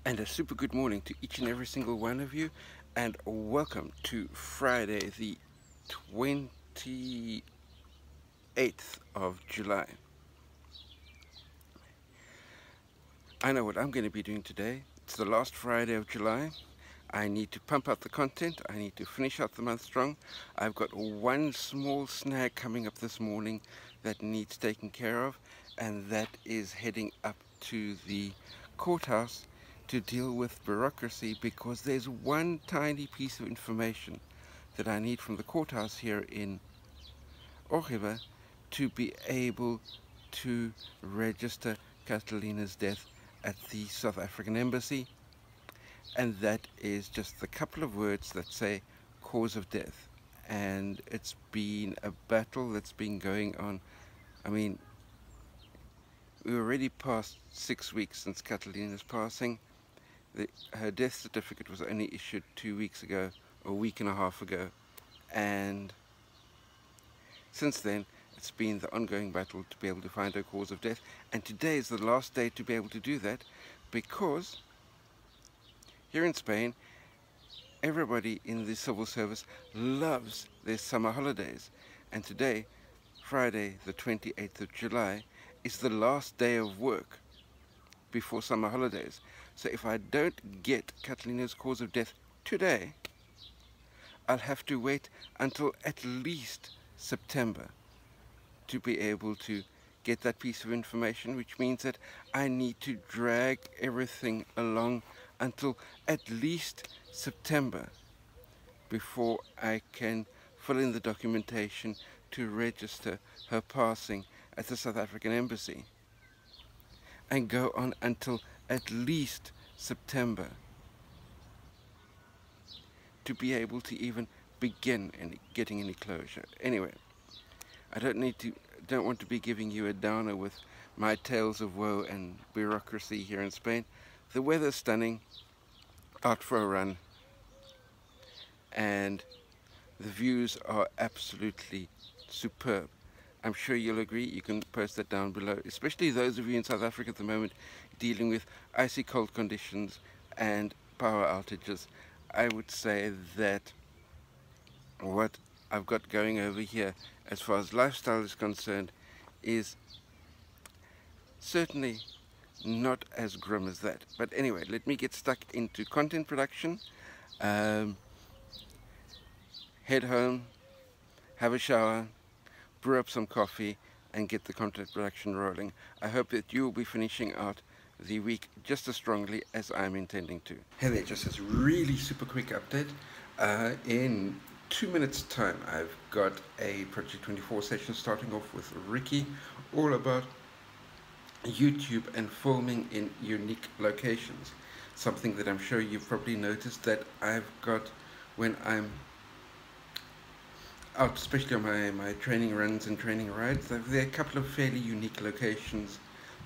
And a super good morning to each and every single one of you, and welcome to Friday, the 28th of July. I know what I'm going to be doing today. It's the last Friday of July. I need to pump out the content. I need to finish out the month strong. I've got one small snag coming up this morning that needs taken care of, and that is heading up to the courthouse to deal with bureaucracy, because there's one tiny piece of information that I need from the courthouse here in Ogiba to be able to register Catalina's death at the South African Embassy, and that is just a couple of words that say cause of death. And it's been a battle that's been going on. I mean, we're already past 6 weeks since Catalina's passing. Her death certificate was only issued 2 weeks ago, or a week and a half ago, and since then it's been the ongoing battle to be able to find her cause of death. And today is the last day to be able to do that, because here in Spain everybody in the civil service loves their summer holidays, and today, Friday the 28th of July, is the last day of work before summer holidays. So if I don't get Catalina's cause of death today, I'll have to wait until at least September to be able to get that piece of information, which means that I need to drag everything along until at least September before I can fill in the documentation to register her passing at the South African Embassy, and go on until at least September to be able to even begin getting any closure. Anyway, I don't want to be giving you a downer with my tales of woe and bureaucracy here in Spain. The weather's stunning, out for a run, and the views are absolutely superb. I'm sure you'll agree. You can post that down below, especially those of you in South Africa at the moment dealing with icy cold conditions and power outages. I would say that what I've got going over here as far as lifestyle is concerned is certainly not as grim as that. But anyway, let me get stuck into content production. Head home, have a shower, brew up some coffee, and get the content production rolling. I hope that you will be finishing out the week just as strongly as I'm intending to. Hey there, just as really super quick update. In 2 minutes time, I've got a Project 24 session starting off with Ricky, all about YouTube and filming in unique locations. Something that I'm sure you've probably noticed that I've got when I'm out, especially on my training runs and training rides. There are a couple of fairly unique locations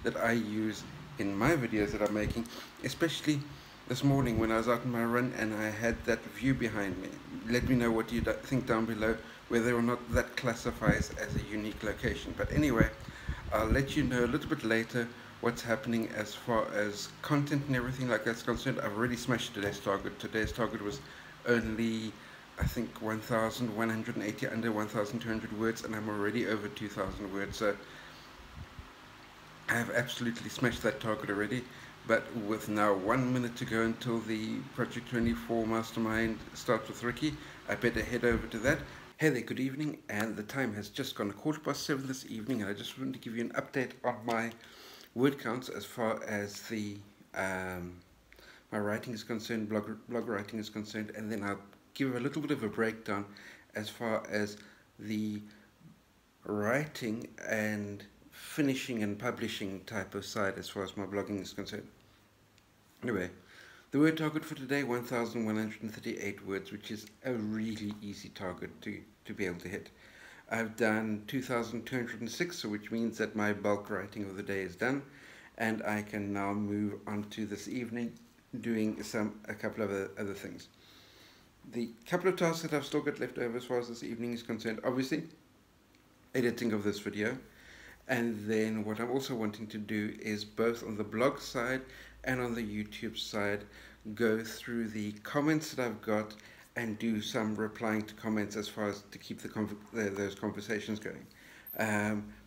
that I use in my videos that I'm making, especially this morning when I was out on my run and I had that view behind me. Let me know what you think down below, whether or not that classifies as a unique location. But anyway, I'll let you know a little bit later what's happening as far as content and everything like that's concerned. I've already smashed today's target. Today's target was only, I think, 1,180, under 1,200 words, and I'm already over 2,000 words. So I have absolutely smashed that target already. But with now 1 minute to go until the Project 24 Mastermind starts with Ricky, I better head over to that. Hey there, good evening, and the time has just gone 7:15 this evening, and I just wanted to give you an update on my word counts as far as the my writing is concerned, blog writing is concerned, and then I'll give a little bit of a breakdown as far as the writing and finishing and publishing type of side as far as my blogging is concerned. Anyway, the word target for today, 1,138 words, which is a really easy target to be able to hit. I've done 2,206, so which means that my bulk writing of the day is done, and I can now move on to this evening doing a couple of other things. The couple of tasks that I've still got left over as far as this evening is concerned, obviously, editing of this video. And then what I'm also wanting to do is both on the blog side and on the YouTube side, go through the comments that I've got and do some replying to comments as far as to keep those conversations going.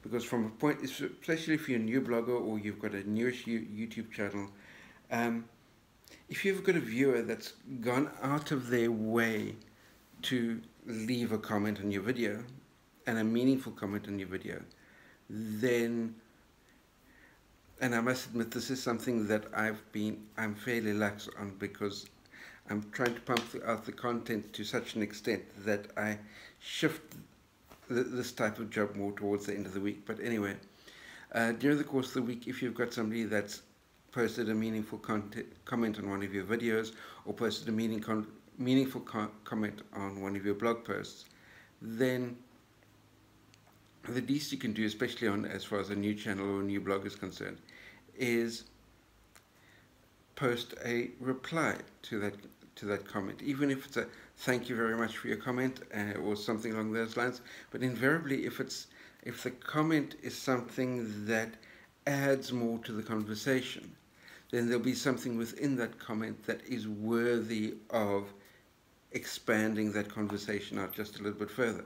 Because from a point, especially if you're a new blogger or you've got a newish YouTube channel, if you've got a viewer that's gone out of their way to leave a comment on your video, and a meaningful comment on your video, then, and I must admit this is something that I'm fairly lax on, because I'm trying to pump out the content to such an extent that I shift this type of job more towards the end of the week. But anyway, during the course of the week, if you've got somebody that's posted a meaningful comment on one of your videos, or posted a meaningful comment on one of your blog posts, then the least you can do, especially on as far as a new channel or a new blog is concerned, is post a reply to that comment, even if it's a thank you very much for your comment or something along those lines. But invariably, if the comment is something that adds more to the conversation, then there'll be something within that comment that is worthy of expanding that conversation out just a little bit further.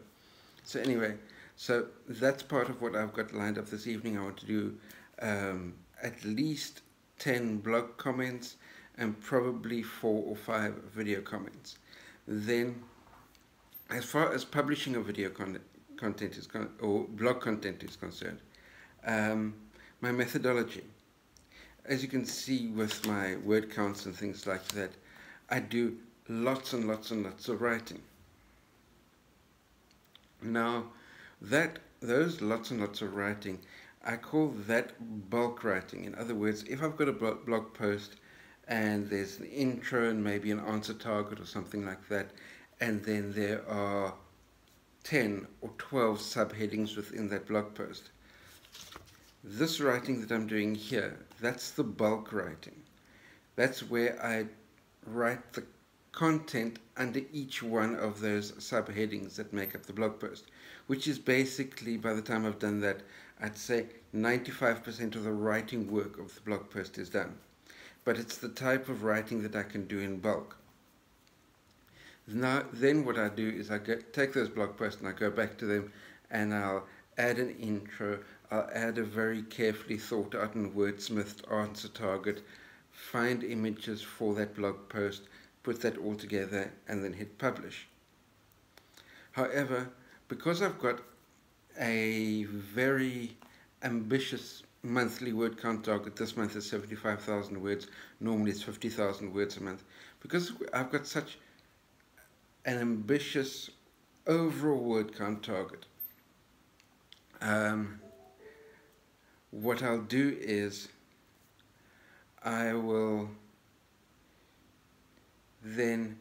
So anyway, so that's part of what I've got lined up this evening. I want to do at least 10 blog comments and probably 4 or 5 video comments. Then, as far as publishing a video content is or blog content is concerned, my methodology, as you can see with my word counts and things like that, I do lots and lots and lots of writing. Now, those lots and lots of writing, I call that bulk writing. In other words, if I've got a blog post and there's an intro and maybe an answer target or something like that, and then there are 10 or 12 subheadings within that blog post, this writing that I'm doing here, that's the bulk writing. That's where I write the content under each one of those subheadings that make up the blog post, which is basically, by the time I've done that, I'd say 95% of the writing work of the blog post is done. But it's the type of writing that I can do in bulk. Now, then what I do is I take those blog posts and I go back to them and I'll add an intro, I'll add a very carefully thought out and wordsmithed answer target, find images for that blog post, put that all together and then hit publish. However, because I've got a very ambitious monthly word count target, this month is 75,000 words, normally it's 50,000 words a month, because I've got such an ambitious overall word count target, what I'll do is I will then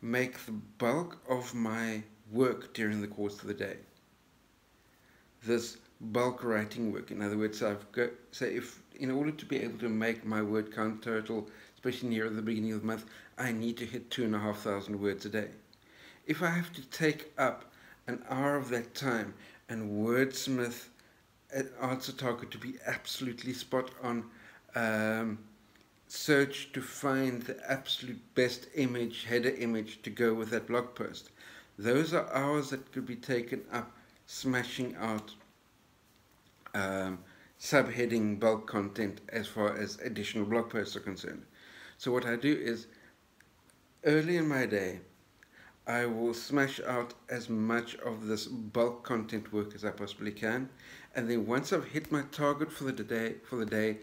make the bulk of my work during the course of the day this bulk writing work. In other words, if in order to be able to make my word count total, especially near the beginning of the month, I need to hit 2,500 words a day. If I have to take up an hour of that time and wordsmith an answer target to be absolutely spot on, search to find the absolute best image, header image to go with that blog post, those are hours that could be taken up smashing out subheading bulk content as far as additional blog posts are concerned. So what I do is, early in my day, I will smash out as much of this bulk content work as I possibly can, and then once I've hit my target for the day,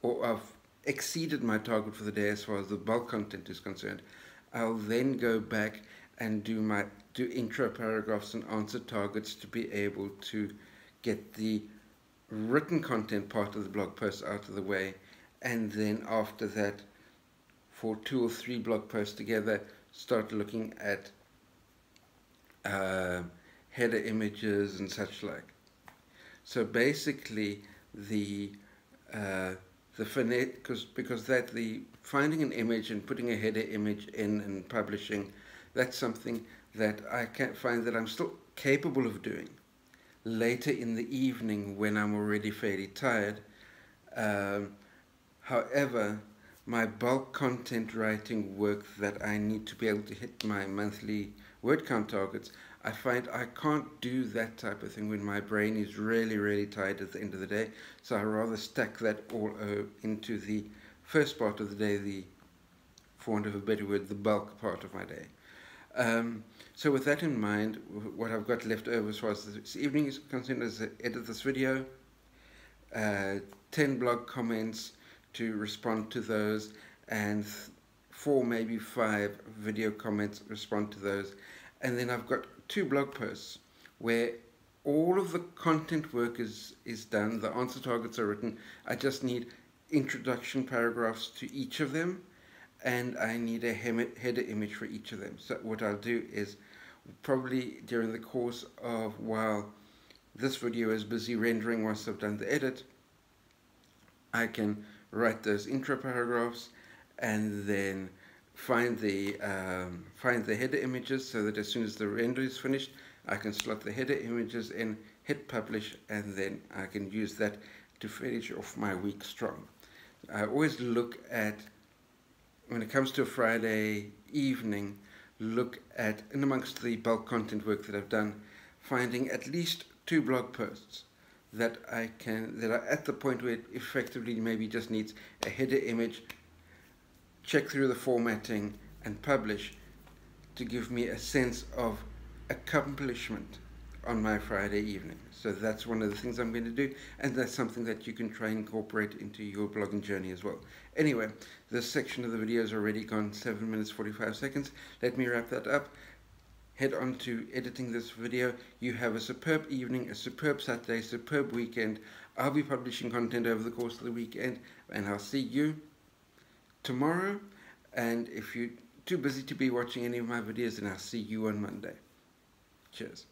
or I've exceeded my target for the day as far as the bulk content is concerned, I'll then go back and do intro paragraphs and answer targets to be able to get the written content part of the blog post out of the way, and then after that, for 2 or 3 blog posts together, start looking at header images and such like. So basically, the finding an image and putting a header image in and publishing, that's something that I can find that I'm still capable of doing later in the evening when I'm already fairly tired. However, my bulk content writing work that I need to be able to hit my monthly word count targets, I find I can't do that type of thing when my brain is really, really tired at the end of the day. So I rather stack that all into the first part of the day, for want of a better word, the bulk part of my day. So with that in mind, what I've got left over as far as this evening is concerned is to edit this video, 10 blog comments to respond to those, and 4, maybe 5 video comments, respond to those. And then I've got 2 blog posts where all of the content work is done, the answer targets are written. I just need introduction paragraphs to each of them, and I need a header image for each of them. So what I'll do is, probably during the course of while this video is busy rendering, once I've done the edit, I can write those intro paragraphs and then find the header images, so that as soon as the render is finished, I can slot the header images in, hit publish, and then I can use that to finish off my week strong. I always look at, when it comes to a Friday evening, look at, in amongst the bulk content work that I've done, finding at least 2 blog posts that are at the point where it effectively maybe just needs a header image, check through the formatting, and publish, to give me a sense of accomplishment on my Friday evening. So that's one of the things I'm going to do, and that's something that you can try and incorporate into your blogging journey as well. Anyway, this section of the video has already gone 7 minutes 45 seconds. Let me wrap that up. Head on to editing this video. You have a superb evening, a superb Saturday, superb weekend. I'll be publishing content over the course of the weekend, and I'll see you tomorrow. And if you're too busy to be watching any of my videos, then I'll see you on Monday. Cheers.